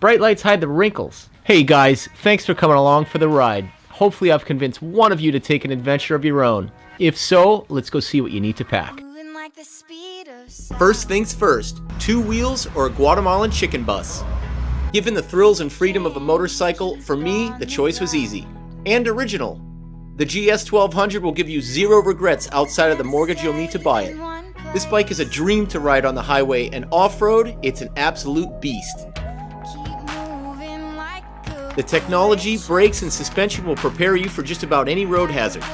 Bright lights hide the wrinkles. Hey guys, thanks for coming along for the ride. Hopefully I've convinced one of you to take an adventure of your own. If so, let's go see what you need to pack. First things first, 2 wheels or a Guatemalan chicken bus. Given the thrills and freedom of a motorcycle, for me, the choice was easy. And original. The GS 1200 will give you 0 regrets outside of the mortgage you'll need to buy it. This bike is a dream to ride on the highway, and off-road, it's an absolute beast. The technology, brakes, and suspension will prepare you for just about any road hazard.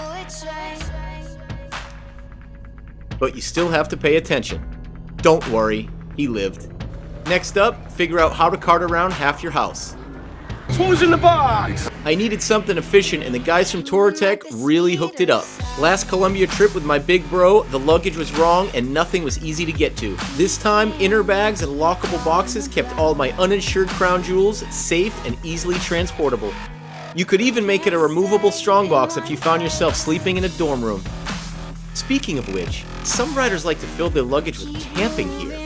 But you still have to pay attention. Don't worry, he lived. Next up, figure out how to cart around half your house. Who's in the box? I needed something efficient, and the guys from Touratech really hooked it up. Last Colombia trip with my big bro, the luggage was wrong and nothing was easy to get to. This time, inner bags and lockable boxes kept all my uninsured crown jewels safe and easily transportable. You could even make it a removable strongbox if you found yourself sleeping in a dorm room. Speaking of which, some riders like to fill their luggage with camping gear.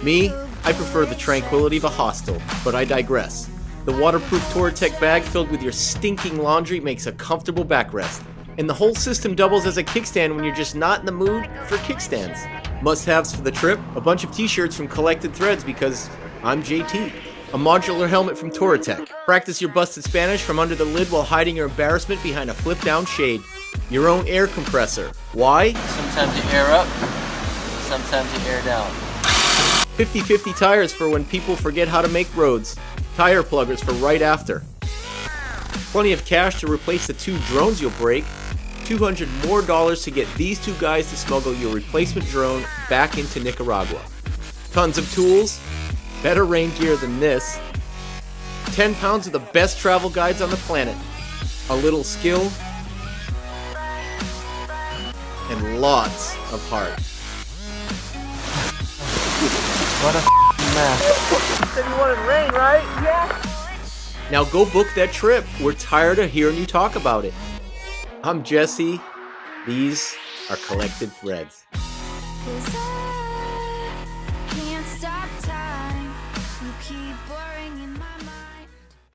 Me, I prefer the tranquility of a hostel, but I digress. The waterproof Touratech bag filled with your stinking laundry makes a comfortable backrest. And the whole system doubles as a kickstand when you're just not in the mood for kickstands. Must-haves for the trip, a bunch of t-shirts from Collected Threads because I'm JT. A modular helmet from Touratech. Practice your busted Spanish from under the lid while hiding your embarrassment behind a flip-down shade. Your own air compressor. Why? Sometimes you air up, sometimes you air down. 50-50 tires for when people forget how to make roads. Tire pluggers for right after. Plenty of cash to replace the 2 drones you'll break. $200 more to get these 2 guys to smuggle your replacement drone back into Nicaragua. Tons of tools. Better rain gear than this. 10 pounds of the best travel guides on the planet. A little skill. And lots of heart. What a mess. You said you wanted rain, right? Yeah. Now go book that trip. We're tired of hearing you talk about it. I'm Jesse. These are Collected Threads.